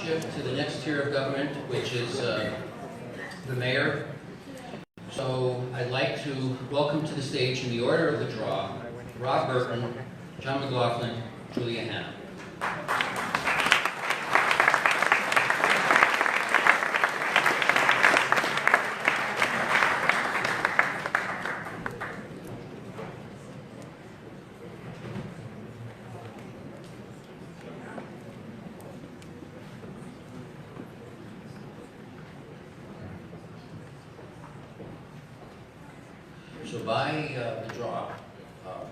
shift to the next tier of government, which is the mayor. So I'd like to welcome to the stage, in the order of the draw, Rob Burton, John McLaughlin, Julia Hanna. So by the draw,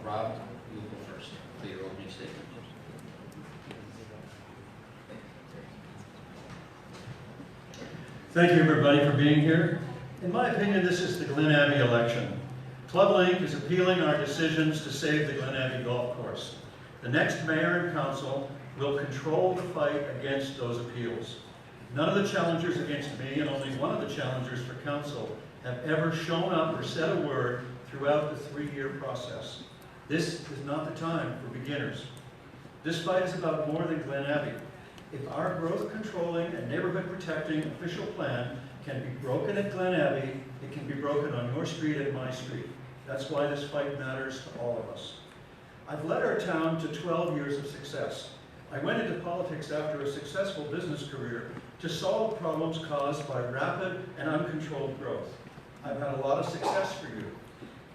Rob, you will go first for your opening statement. Thank you, everybody, for being here. In my opinion, this is the Glen Abbey election. Club Link is appealing our decisions to save the Glen Abbey Golf Course. The next mayor and council will control the fight against those appeals. None of the challengers against me, and only one of the challengers for council, have ever shown up or said a word throughout the 3-year process. This is not the time for beginners. This fight is about more than Glen Abbey. If our growth controlling and neighborhood protecting official plan can be broken at Glen Abbey, it can be broken on your street and my street. That's why this fight matters to all of us. I've led our town to 12 years of success. I went into politics after a successful business career to solve problems caused by rapid and uncontrolled growth. I've had a lot of success for you.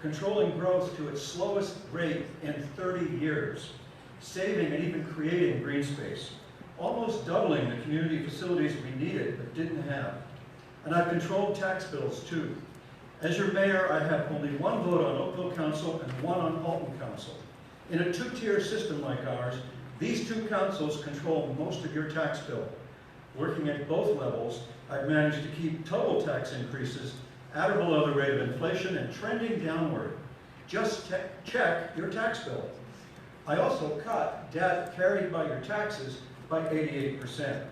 Controlling growth to its slowest rate in 30 years, saving and even creating green space, almost doubling the community facilities we needed but didn't have. And I've controlled tax bills too. As your mayor, I have only one vote on Oakville Council and one on Halton Council. In a 2-tier system like ours, these 2 councils control most of your tax bill. Working at both levels, I've managed to keep total tax increases at or below the rate of inflation and trending downward. Just check your tax bill. I also cut debt carried by your taxes by 88%.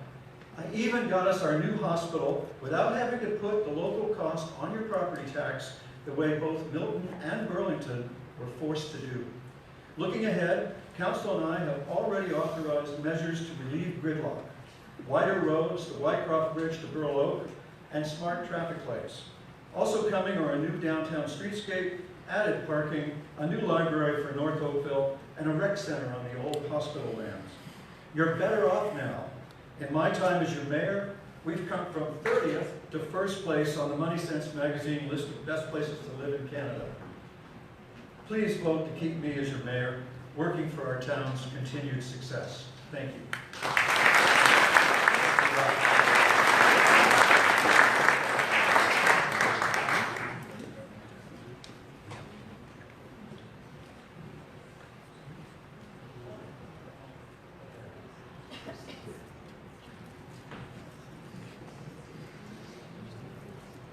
I even got us our new hospital without having to put the local cost on your property tax the way both Milton and Burlington were forced to do. Looking ahead, Council and I have already authorized measures to relieve gridlock, wider roads, the Wycroft Bridge to Burl Oak, and smart traffic lights. Also coming are a new downtown streetscape, added parking, a new library for North Oakville, and a rec center on the old hospital lands. You're better off now. In my time as your mayor, we've come from 30th to 1st place on the Money Sense magazine list of best places to live in Canada. Please vote to keep me as your mayor, working for our town's continued success. Thank you.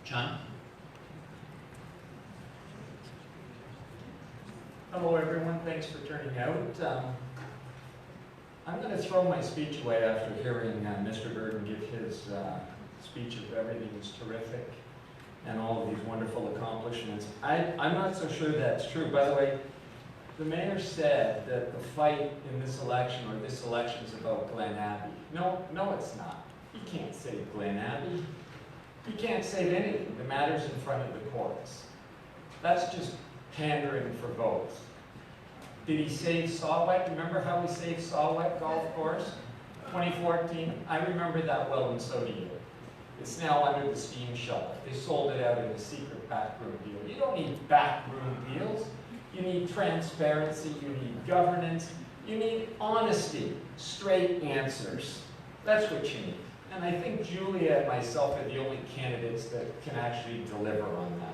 John? Hello everyone, thanks for turning out. I'm going to throw my speech away after hearing Mr. Burton give his speech of everything is terrific and all of these wonderful accomplishments. I'm not so sure that's true. By the way, the mayor said that the fight in this election, or this election, is about Glen Abbey. No, it's not. He can't save Glen Abbey. He can't save anything. The matter's in front of the courts. That's just pandering for votes. Did he save Sawwet? Remember how he saved Sawwet Golf Course? 2014? I remember that well, and so do you. It's now under the steam shovel. They sold it out in a secret backroom deal. You don't need backroom deals. You need transparency. You need governance. You need honesty, straight answers. That's what you need. And I think Julia and myself are the only candidates that can actually deliver on that.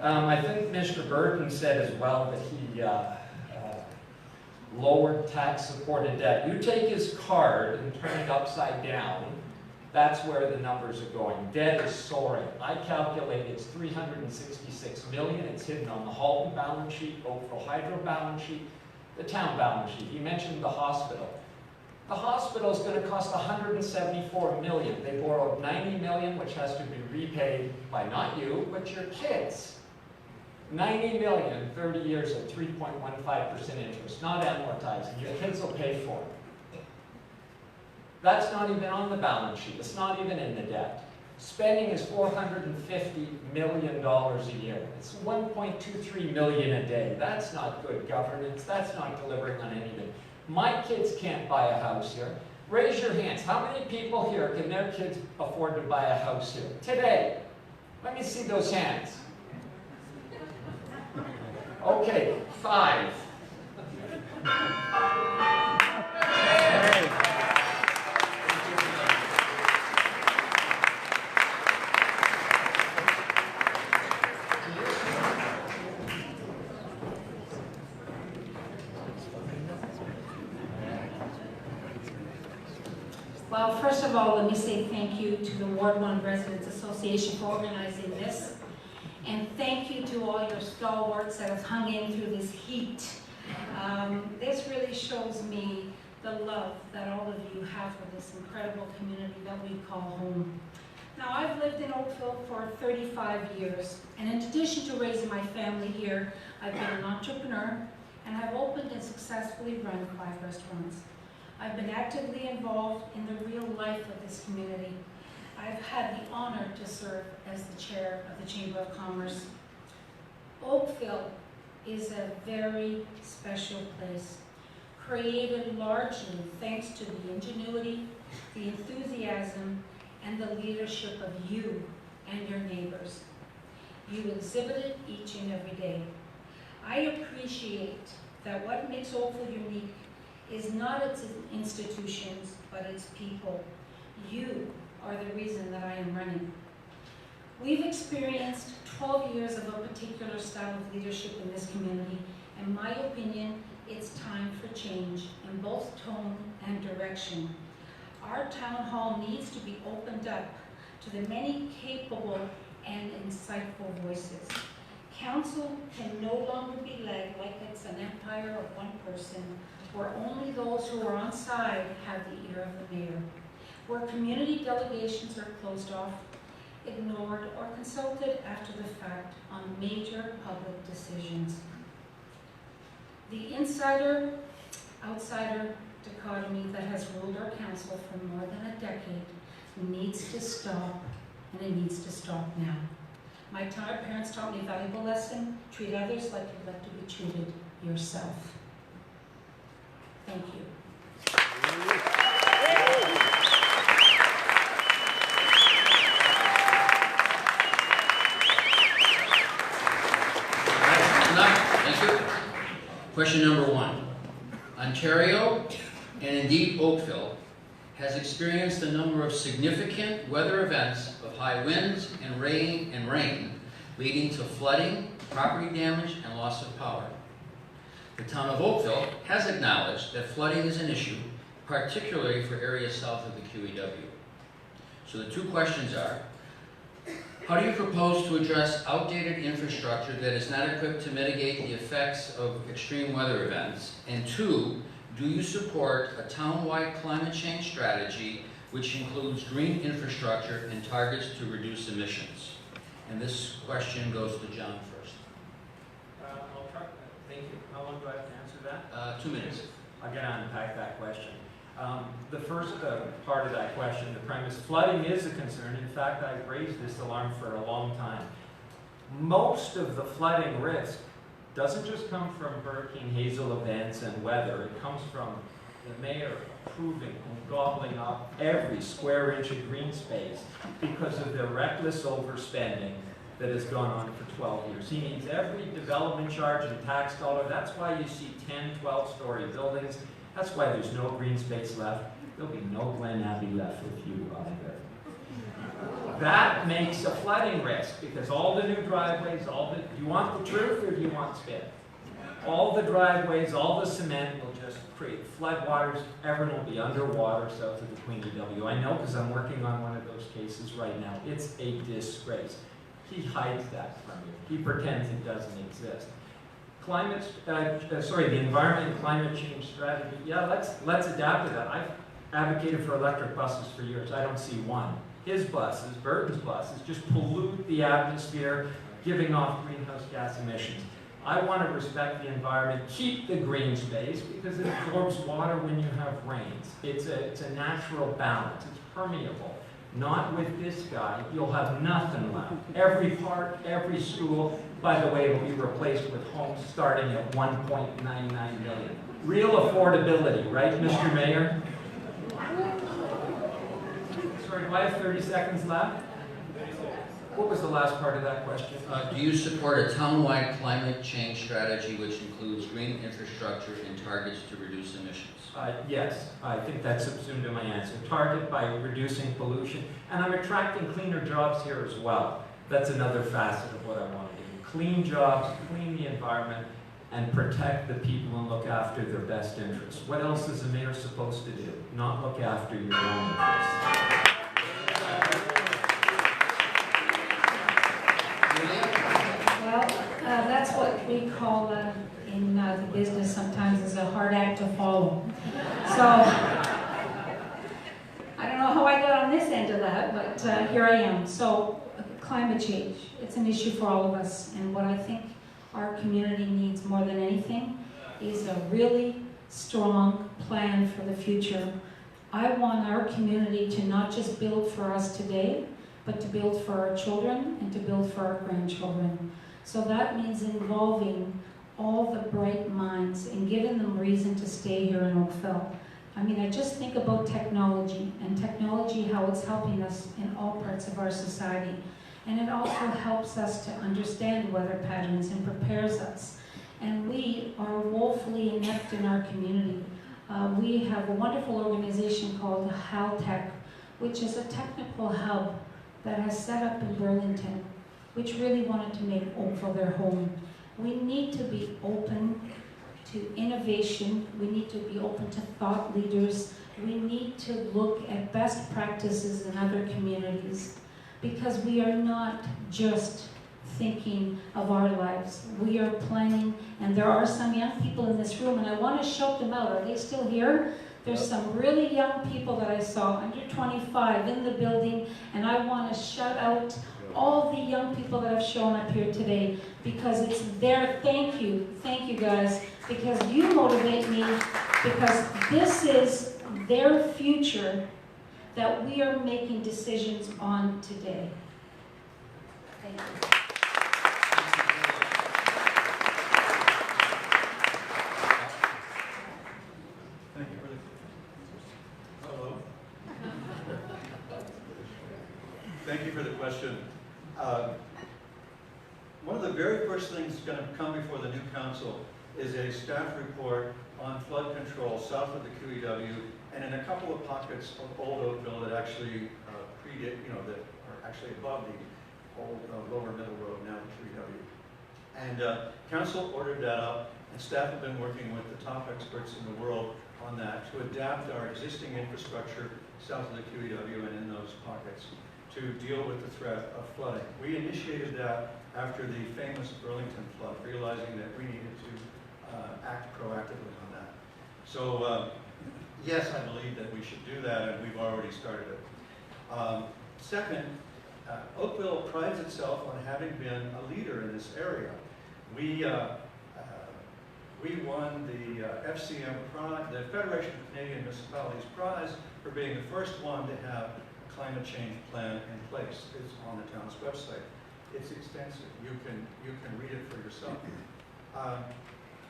I think Mr. Burton said as well that he lowered tax-supported debt. You take his card and turn it upside down, that's where the numbers are going. Debt is soaring. I calculate it's $366 million. It's hidden on the Halton balance sheet, Oakville Hydro balance sheet, the town balance sheet. He mentioned the hospital. The hospital is going to cost $174 million. They borrowed $90 million, which has to be repaid by not you, but your kids. $90 million, 30 years at 3.15% interest, not amortizing. Your kids will pay for it. That's not even on the balance sheet. It's not even in the debt. Spending is $450 million a year. It's $1.23 million a day. That's not good governance. That's not delivering on anything. My kids can't buy a house here. Raise your hands. How many people here can their kids afford to buy a house here? Today. Let me see those hands. Okay, 5. Well, first of all, let me say thank you to the Ward 1 Residents Association for organizing this. And thank you to all your stalwarts that have hung in through this heat. This really shows me the love that all of you have for this incredible community that we call home. Now, I've lived in Oakville for 35 years, and in addition to raising my family here, I've been an entrepreneur, and I've opened and successfully run 5 restaurants. I've been actively involved in the real life of this community. I've had the honor to serve as the chair of the Chamber of Commerce. Oakville is a very special place, created largely thanks to the ingenuity, the enthusiasm, and the leadership of you and your neighbors. You exhibit it each and every day. I appreciate that what makes Oakville unique is not its institutions, but its people. You are the reason that I am running. We've experienced 12 years of a particular style of leadership in this community. In my opinion, it's time for change in both tone and direction. Our town hall needs to be opened up to the many capable and insightful voices. Council can no longer be led like it's an empire of one person, where only those who are on side have the ear of the mayor, where community delegations are closed off, ignored, or consulted after the fact on major public decisions. The insider-outsider dichotomy that has ruled our council for more than a decade needs to stop, and it needs to stop now. My parents taught me a valuable lesson: treat others like you'd like to be treated yourself. Thank you. Thank you. Question number 1. Ontario, and indeed Oakville, has experienced a number of significant weather events of high winds and rain, leading to flooding, property damage, and loss of power. The town of Oakville has acknowledged that flooding is an issue, particularly for areas south of the QEW. So the 2 questions are, how do you propose to address outdated infrastructure that is not equipped to mitigate the effects of extreme weather events? And 2, do you support a town-wide climate change strategy which includes green infrastructure and targets to reduce emissions? And this question goes to John first. I'll try. Thank you. How long do I have to answer that? 2 minutes. I'm going to unpack that question. The first part of that question, the premise, flooding is a concern. In fact, I've raised this alarm for a long time. Most of the flooding risk doesn't just come from Hurricane Hazel events and weather. It comes from the mayor approving and gobbling up every square inch of green space because of the reckless overspending that has gone on for 12 years. He needs every development charge and tax dollar. That's why you see 10, 12-story buildings. That's why there's no green space left. There'll be no Glen Abbey left with you out there. That makes a flooding risk because all the new driveways, do you want the truth or do you want spin? All the driveways, all the cement will just create floodwaters. Everyone will be underwater south of the Queen EW. I know because I'm working on one of those cases right now. It's a disgrace. He hides that from you. He pretends it doesn't exist. The environment and climate change strategy. Yeah, let's adapt to that. I've advocated for electric buses for years. I don't see one. His buses, Burton's buses, just pollute the atmosphere, giving off greenhouse gas emissions. I want to respect the environment, keep the green space, because it absorbs water when you have rains. It's a natural balance. It's permeable. Not with this guy. You'll have nothing left. Every park, every school, by the way, will be replaced with homes starting at $1.99 million. Real affordability, right, Mr. Mayor? Sorry, do I have 30 seconds left? What was the last part of that question? Do you support a town-wide climate change strategy which includes green infrastructure and targets to reduce emissions? Yes, I think that's subsumed in my answer. Target by reducing pollution, and I'm attracting cleaner jobs here as well. That's another facet of what I want to do. Clean jobs, clean the environment, and protect the people and look after their best interests. What else is the mayor supposed to do? Not look after your own interests. Well, that's what we call in the business sometimes is a hard act to follow. So, I don't know how I got on this end of that, but here I am. So, climate change, it's an issue for all of us, and what I think our community needs more than anything is a really strong plan for the future. I want our community to not just build for us today, but to build for our children and to build for our grandchildren. So that means involving all the bright minds and giving them reason to stay here in Oakville. I mean, I just think about technology, and technology, how it's helping us in all parts of our society. And it also helps us to understand weather patterns and prepares us. And we are woefully inept in our community. We have a wonderful organization called HalTech, which is a technical hub that has set up in Burlington, which really wanted to make Oakville their home. We need to be open to innovation. We need to be open to thought leaders. We need to look at best practices in other communities, because we are not just thinking of our lives. We are planning, and there are some young people in this room, and I want to shout them out. Are they still here? There's some really young people that I saw, under 25, in the building, and I want to shout out all the young people that have shown up here today, because it's their thank you guys, because you motivate me, because this is their future that we are making decisions on today. Thank you. Thank you for the... Hello. Thank you for the question. One of the very first things that's going to come before the new council is a staff report on flood control south of the QEW and in a couple of pockets of Old Oakville that actually predate, that are actually above the old lower middle road, now the QEW. And council ordered that up, and staff have been working with the top experts in the world on that to adapt our existing infrastructure south of the QEW and in those pockets to deal with the threat of flooding. We initiated that after the famous Burlington flood, realizing that we needed to act proactively on that. So yes, I believe that we should do that, and we've already started it. Second, Oakville prides itself on having been a leader in this area. We won the FCM prize, the Federation of Canadian Municipalities prize, for being the first one to have a climate change plan in place. It's on the town's website. It's extensive. You can read it for yourself.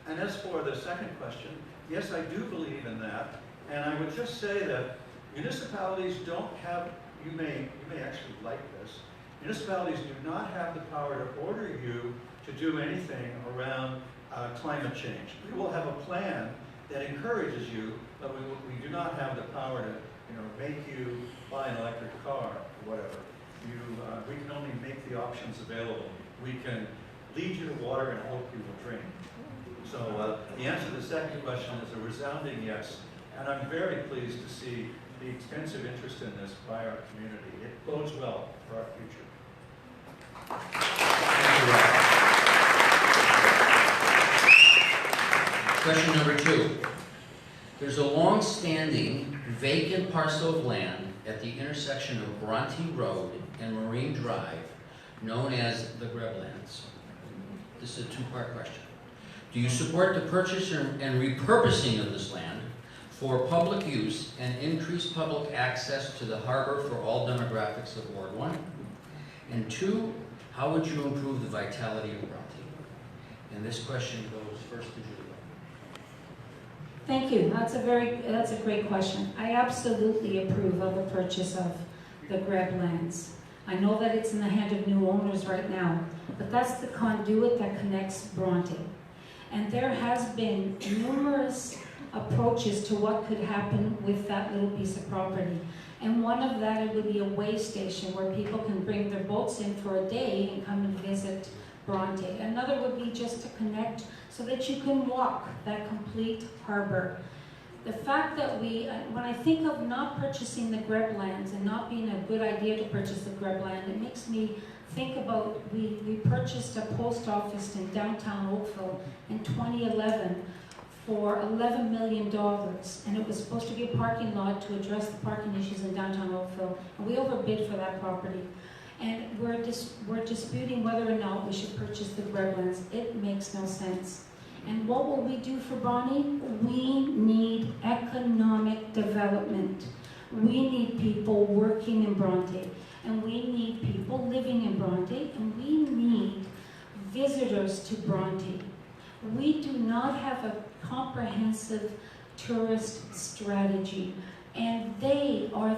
And as for the second question, yes, I do believe in that. And I would just say that municipalities don't have, you may actually like this, municipalities do not have the power to order you to do anything around climate change. We will have a plan that encourages you, but we do not have the power to make you buy an electric car or whatever. We can only make the options available. We can lead you to water and hope you will drink. So the answer to the second question is a resounding yes. And I'm very pleased to see the extensive interest in this by our community. It bodes well for our future. Question number 2. There's a long-standing vacant parcel of land at the intersection of Bronte Road and Marine Drive known as the Greblands. This is a two-part question. Do you support the purchase and repurposing of this land for public use and increase public access to the harbor for all demographics of Ward 1? And 2, how would you improve the vitality of Bronte? And this question goes first to Julie. Thank you. That's a great question. I absolutely approve of the purchase of the Greb lands. I know that it's in the hand of new owners right now, but that's the conduit that connects Bronte. And there has been numerous approaches to what could happen with that little piece of property. And one of that, it would be a way station where people can bring their boats in for a day and come and visit Bronte. Another would be just to connect so that you can walk that complete harbor. The fact that when I think of not purchasing the Greb lands and not being a good idea to purchase the Greb land, it makes me think about, we purchased a post office in downtown Oakville in 2011 for $11 million, and it was supposed to be a parking lot to address the parking issues in downtown Oakville, and we overbid for that property. And we're disputing whether or not we should purchase the Greb lands. It makes no sense. And what will we do for Bonnie? We need economic development. We need people working in Bronte, and we need people living in Bronte, and we need visitors to Bronte. We do not have a comprehensive tourist strategy, and they are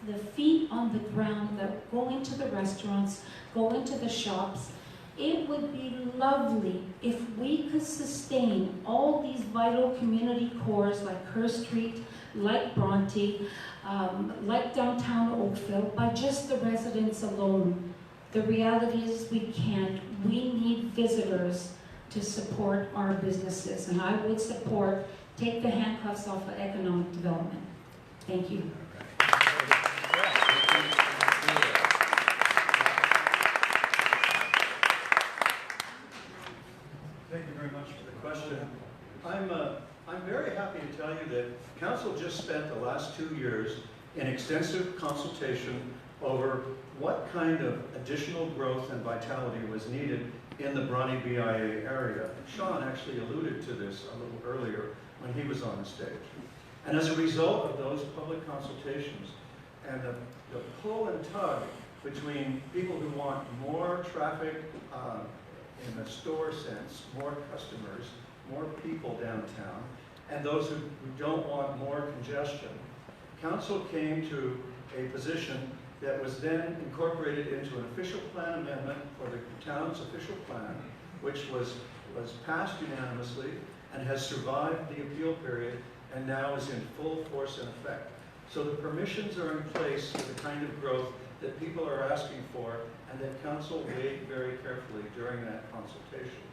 the feet on the ground that go into the restaurants, go into the shops. It would be lovely if we could sustain all these vital community cores like Kerr Street, like Bronte, like downtown Oakville, by just the residents alone. The reality is we can't. We need visitors to support our businesses, and I would support, take the handcuffs off of economic development. Thank you. Thank you very much for the question. I'm very happy to tell you that Council just spent the last 2 years in extensive consultation over what kind of additional growth and vitality was needed in the Bronte BIA area. Sean actually alluded to this a little earlier when he was on the stage. And as a result of those public consultations and the pull and tug between people who want more traffic in the store sense, more customers, more people downtown, and those who don't want more congestion, Council came to a position that was then incorporated into an official plan amendment for the town's official plan, which was passed unanimously and has survived the appeal period and now is in full force and effect. So the permissions are in place for the kind of growth that people are asking for and that Council weighed very carefully during that consultation.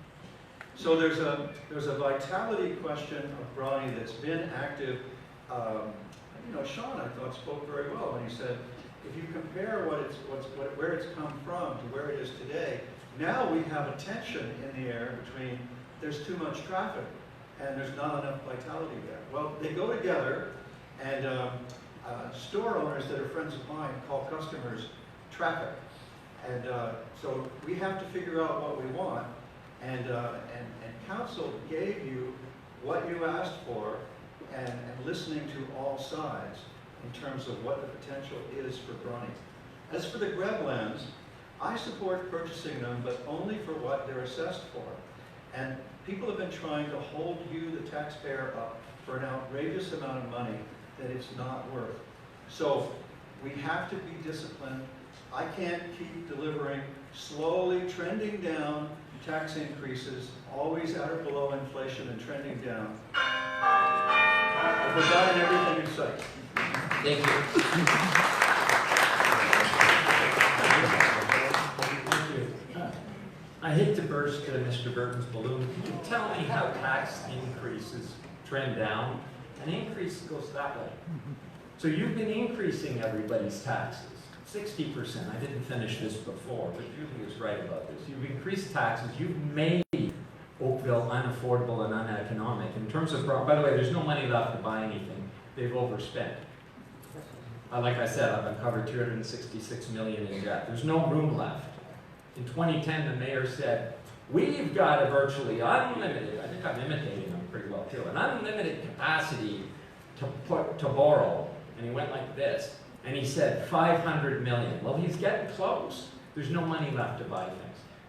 So there's a vitality question of Bronte that's been active. Sean, I thought, spoke very well when he said, if you compare where it's come from to where it is today, now we have a tension in the air between there's too much traffic and there's not enough vitality there. Well, they go together, and store owners that are friends of mine call customers traffic. And so we have to figure out what we want, and Council gave you what you asked for, and listening to all sides in terms of what the potential is for Bronte. As for the Greb lands, I support purchasing them, but only for what they're assessed for. And people have been trying to hold you, the taxpayer, up for an outrageous amount of money that it's not worth. So we have to be disciplined. I can't keep delivering slowly trending down tax increases, always at or below inflation and trending down. I've forgotten everything in sight. Thank you. Thank you. I hate to burst Mr. Burton's balloon. Can you tell me how tax increases trend down? An increase goes that way. So you've been increasing everybody's taxes, 60%. I didn't finish this before, but Julie is right about this. You've increased taxes. You've made Oakville unaffordable and uneconomic. In terms of, by the way, there's no money left to buy anything. They've overspent. Like I said, I've uncovered $266 million in debt. There's no room left. In 2010, the mayor said, We've got a virtually unlimited, I think I'm imitating them pretty well too, an unlimited capacity to borrow. And he went like this, and he said 500 million. Well, he's getting close. There's no money left to buy things.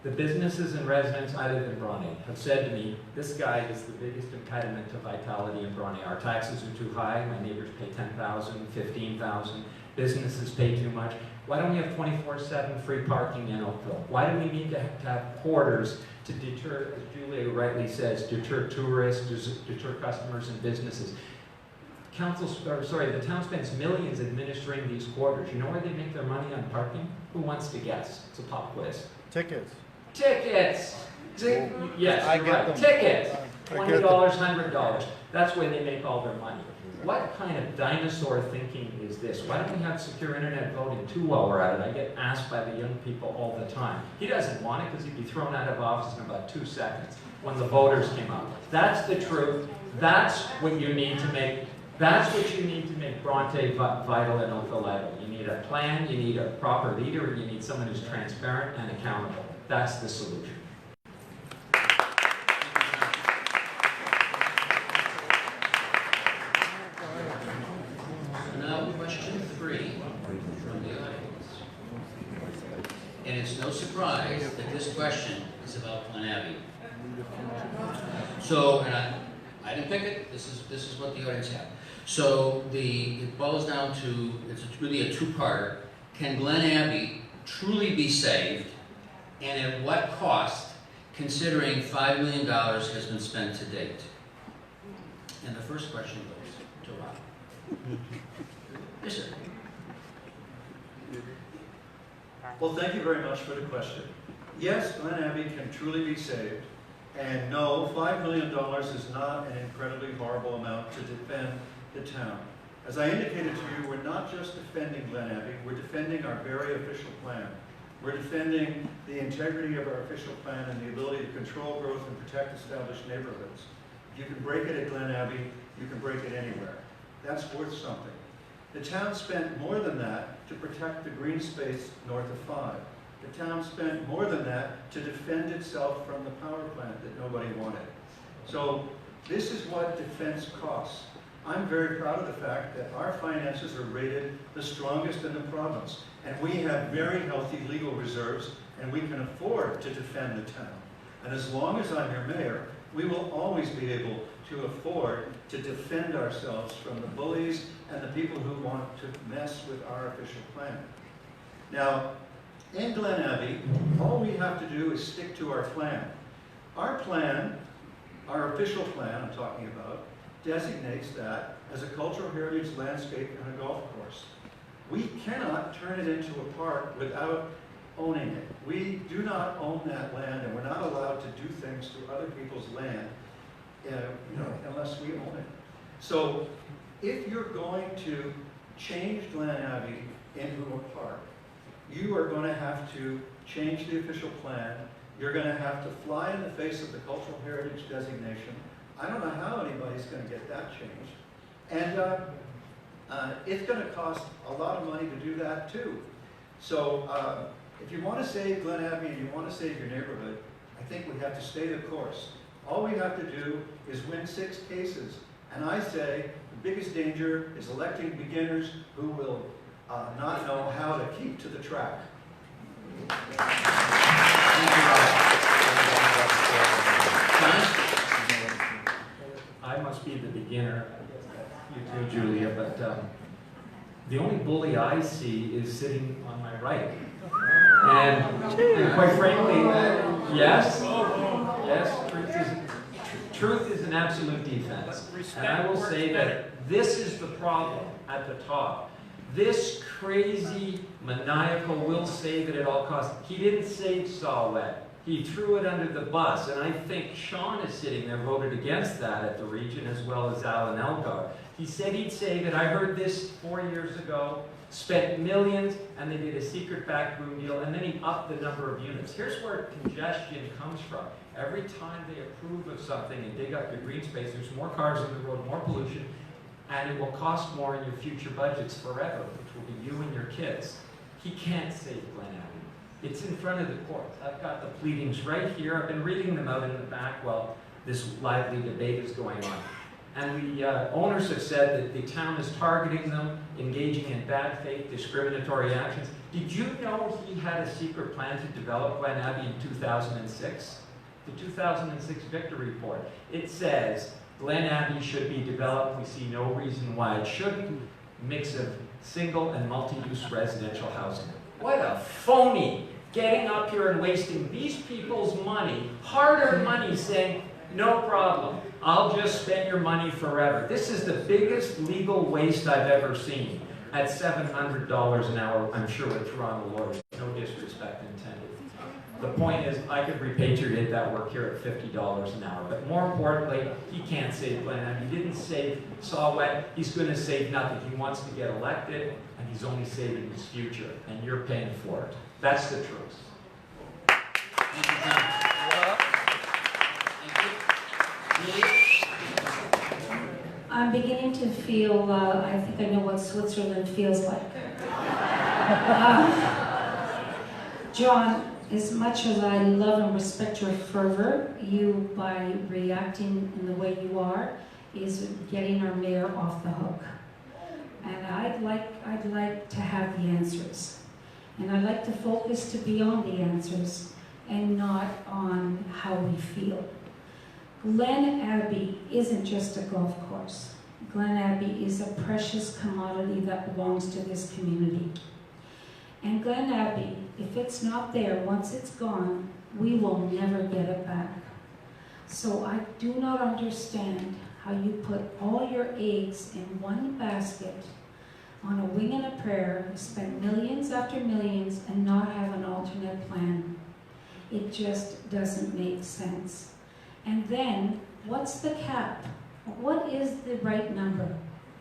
The businesses and residents I live in Bronte have said to me, this guy is the biggest impediment to vitality in Bronte. Our taxes are too high. My neighbors pay 10,000, 15,000. Businesses pay too much. Why don't we have 24/7 free parking in Oakville? Why do we need to have quarters to deter, as Julia rightly says, deter tourists, deter customers and businesses? The town spends millions administering these quarters. You know where they make their money on parking? Who wants to guess? It's a pop quiz. Tickets. Tickets! Yes, I you're get right. them. Tickets! I get them. $20, $100. That's where they make all their money. What kind of dinosaur thinking is this? Why don't we have secure internet voting too while we're at it? I get asked by the young people all the time. He doesn't want it because he'd be thrown out of office in about 2 seconds when the voters came out. That's the truth. That's what you need to make. That's what you need to make Bronte vital and Oakville vital. You need a plan, you need a proper leader, and you need someone who's transparent and accountable. That's the solution. Now, question 3 from the audience. And it's no surprise that this question is about Glen Abbey. So, and I didn't pick it, this is what the audience had. So it boils down to, it's really a two-parter. Can Glen Abbey truly be saved, and at what cost, considering $5 million has been spent to date? And the first question goes to Rob. Yes, sir. Well, thank you very much for the question. Yes, Glen Abbey can truly be saved, and no, $5 million is not an incredibly horrible amount to defend the town. As I indicated to you, we're not just defending Glen Abbey, we're defending our very official plan. We're defending the integrity of our official plan and the ability to control growth and protect established neighborhoods. If you can break it at Glen Abbey, you can break it anywhere. That's worth something. The town spent more than that to protect the green space north of 5. The town spent more than that to defend itself from the power plant that nobody wanted. So this is what defense costs. I'm very proud of the fact that our finances are rated the strongest in the province, and we have very healthy legal reserves, and we can afford to defend the town. And as long as I'm your mayor, we will always be able to afford to defend ourselves from the bullies and the people who want to mess with our official plan. Now, in Glen Abbey, all we have to do is stick to our plan. Our plan, our official plan I'm talking about, designates that as a cultural heritage landscape and a golf course. We cannot turn it into a park without owning it. We do not own that land, and we're not allowed to do things to other people's land unless we own it. So if you're going to change Glen Abbey into a park, you are going to have to change the official plan. You're going to have to fly in the face of the cultural heritage designation. I don't know how anybody's going to get that changed. And it's going to cost a lot of money to do that too. So if you want to save Glen Abbey and you want to save your neighborhood, I think we have to stay the course. All we have to do is win 6 cases. And I say the biggest danger is electing beginners who will not know how to keep to the track. I must be the beginner, you too, Julia, but the only bully I see is sitting on my right. And quite frankly, yes, truth is an absolute defense. And I will say that this is the problem at the top. This crazy, maniacal will save it at all costs. He didn't save Sawwet. He threw it under the bus. And I think Sean is sitting there, voted against that at the region, as well as Alan Elgar. He said he'd save it. I heard this 4 years ago, spent millions, and they did a secret backroom deal, and then he upped the number of units. Here's where congestion comes from. Every time they approve of something and dig up your green space, there's more cars on the road, more pollution, and it will cost more in your future budgets forever, which will be you and your kids. He can't save Glen Abbey. It's in front of the courts. I've got the pleadings right here. I've been reading them out in the back while this lively debate is going on. And the owners have said that the town is targeting them, engaging in bad faith, discriminatory actions. Did you know he had a secret plan to develop Glen Abbey in 2006? The 2006 Victor Report. It says Glen Abbey should be developed. We see no reason why it shouldn't. Mix of single and multi-use residential housing. What a phony, getting up here and wasting these people's money, hard-earned money, saying, no problem, I'll just spend your money forever. This is the biggest legal waste I've ever seen. At $700 an hour, I'm sure with Toronto lawyers, no disrespect intended. The point is, I could repatriate that work here at $50 an hour. But more importantly, he can't save Glen Abbey. He didn't save Saw-Wet. He's going to save nothing. He wants to get elected, and he's only saving his future. And you're paying for it. That's the truth. Thank you, John. Thank you. Julie? I'm beginning to feel, I think I know what Switzerland feels like. John, as much as I love and respect your fervor, you, by reacting in the way you are, is getting our mayor off the hook. And I'd like to have the answers. And I'd like to focus to be on the answers and not on how we feel. Glen Abbey isn't just a golf course. Glen Abbey is a precious commodity that belongs to this community. And Glen Abbey, if it's not there, once it's gone, we will never get it back. So I do not understand how you put all your eggs in one basket on a wing and a prayer, spend millions after millions, and not have an alternate plan. It just doesn't make sense. And then, what's the cap? What is the right number?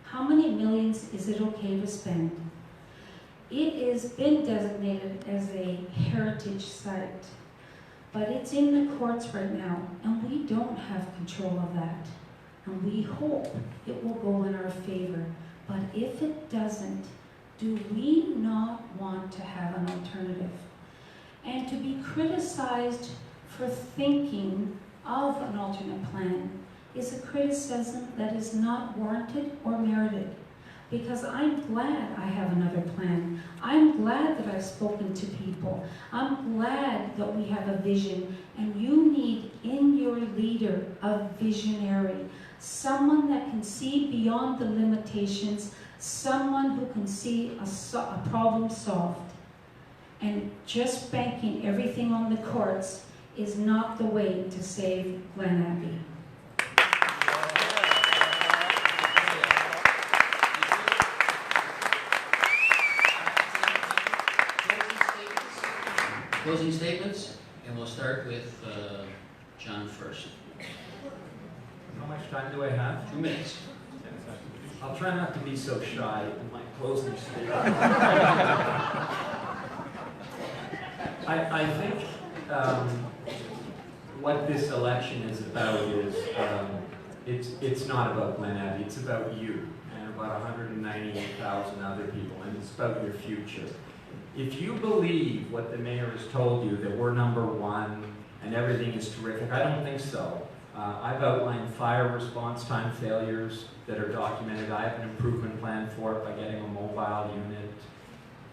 How many millions is it okay to spend? It has been designated as a heritage site, but it's in the courts right now, and we don't have control of that. And we hope it will go in our favor. But if it doesn't, do we not want to have an alternative? And to be criticized for thinking of an alternate plan is a criticism that is not warranted or merited. Because I'm glad I have another plan. I'm glad that I've spoken to people. I'm glad that we have a vision. And you need in your leader a visionary. Someone that can see beyond the limitations. Someone who can see a problem solved. And just banking everything on the courts is not the way to save Glen Abbey. Closing statements, and we'll start with John first. How much time do I have? 2 minutes. I'll try not to be so shy in my closing statement. I think what this election is about is, it's not about Glen Abbey, it's about you and about 198,000 other people, and it's about your future. If you believe what the mayor has told you, that we're #1 and everything is terrific, I don't think so. I've outlined fire response time failures that are documented. I have an improvement plan for it by getting a mobile unit,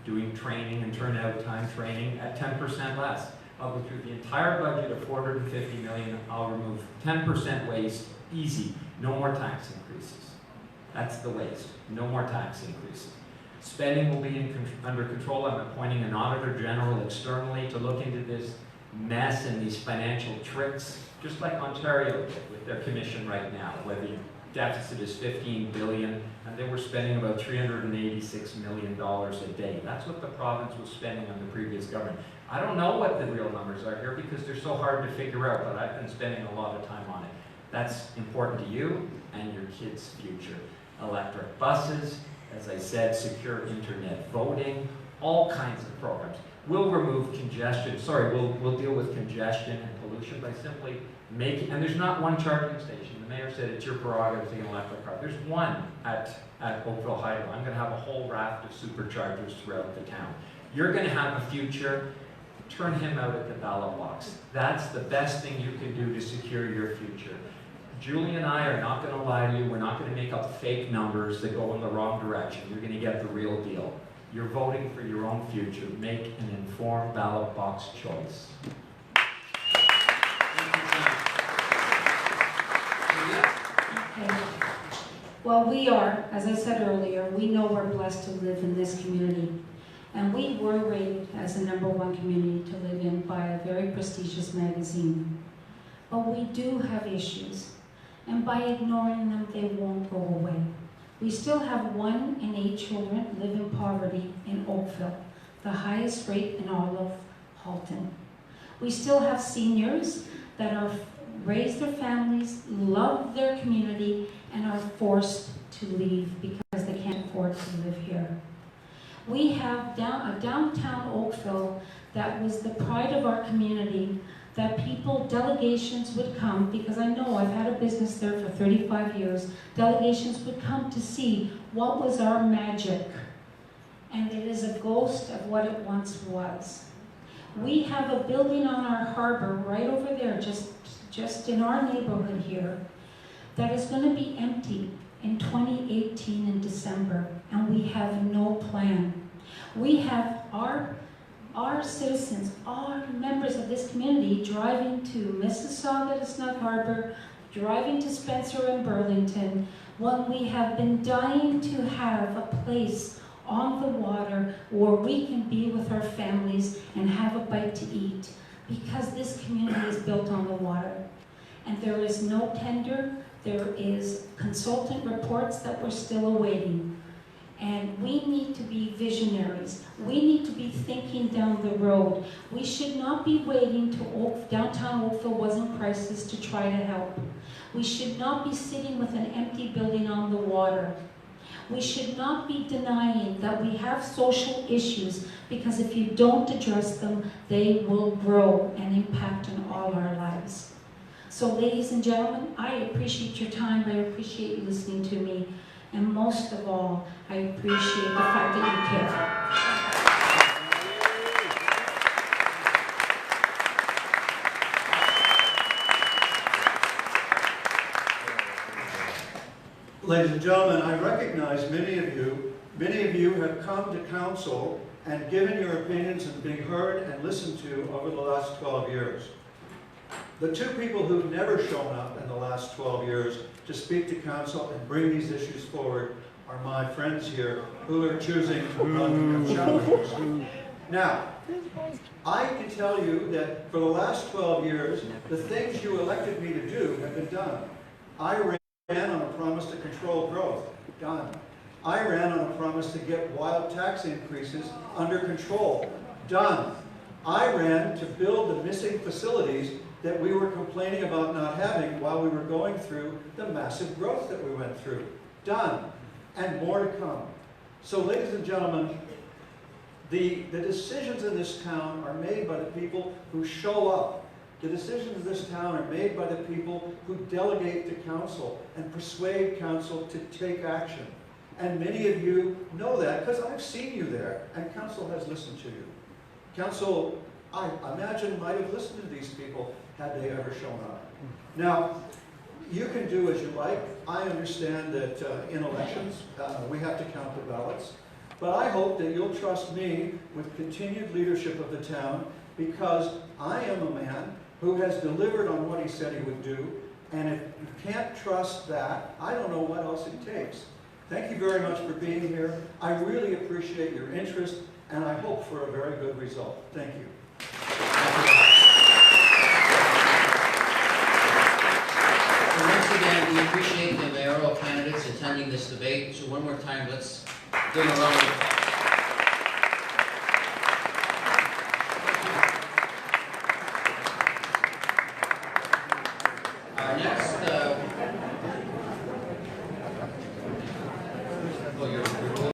doing training and turnout time training at 10% less. I'll go through the entire budget of $450 million. I'll remove 10% waste, easy. No more tax increases. That's the waste. No more tax increases. Spending will be under control. I'm appointing an auditor general externally to look into this mess and these financial tricks, just like Ontario did with their commission right now, where the deficit is $15 billion, and they were spending about $386 million a day. That's what the province was spending on the previous government. I don't know what the real numbers are here because they're so hard to figure out, but I've been spending a lot of time on it. That's important to you and your kids' future. Electric buses, as I said, secure internet voting, all kinds of programs. We'll remove congestion. We'll deal with congestion and pollution by simply making, and there's not one charging station. The mayor said it's your prerogative to take an electric car. There's one at Oakville Hydro. I'm going to have a whole raft of superchargers throughout the town. You're going to have a future. turn him out at the ballot box. That's the best thing you can do to secure your future. Julie and I are not going to lie to you. We're not going to make up fake numbers that go in the wrong direction. You're going to get the real deal. You're voting for your own future. Make an informed ballot box choice. Okay. Well, we are, as I said earlier, we know we're blessed to live in this community. And we were rated as the #1 community to live in by a very prestigious magazine. But we do have issues. And by ignoring them, they won't go away. We still have 1 in 8 children live in poverty in Oakville, the highest rate in all of Halton. We still have seniors that are raised their families, love their community, and are forced to leave because they can't afford to live here. We have a downtown Oakville that was the pride of our community, that delegations would come, because I know I've had a business there for 35 years, delegations would come to see what was our magic. And it is a ghost of what it once was. We have a building on our harbor right over there, just in our neighborhood here, that is going to be empty in 2018 in December, and we have no plan. We have our citizens, our members of this community driving to Mississauga to Snug Harbor, driving to Spencer and Burlington, when we have been dying to have a place on the water where we can be with our families and have a bite to eat, because this community is built on the water. And there is no tender, there is consultant reports that we're still awaiting. And we need to be visionaries. We need to be thinking down the road. We should not be waiting till downtown Oakville was in crisis to try to help. We should not be sitting with an empty building on the water. We should not be denying that we have social issues, because if you don't address them, they will grow and impact on all our lives. So ladies and gentlemen, I appreciate your time. I appreciate you listening to me. And most of all, I appreciate the fact that you care. Ladies and gentlemen, I recognize many of you have come to council and given your opinions and been heard and listened to over the last 12 years. The 2 people who've never shown up in the last 12 years to speak to council and bring these issues forward are my friends here who are choosing to run for challengers. Now, I can tell you that for the last 12 years, the things you elected me to do have been done. I ran on a promise to control growth. Done. I ran on a promise to get wild tax increases under control. Done. I ran to build the missing facilities that we were complaining about not having while we were going through the massive growth that we went through. Done. And more to come. So ladies and gentlemen, the decisions in this town are made by the people who show up. The decisions in this town are made by the people who delegate to council and persuade council to take action. And many of you know that because I've seen you there, and council has listened to you. Council, I imagine, might have listened to these people had they ever shown up. Now, you can do as you like. I understand that in elections, we have to count the ballots. But I hope that you'll trust me with continued leadership of the town, because I am a man who has delivered on what he said he would do. And if you can't trust that, I don't know what else it takes. Thank you very much for being here. I really appreciate your interest, and I hope for a very good result. Thank you. And once again, we appreciate the mayoral candidates attending this debate. So one more time, let's give them a round of applause. Our next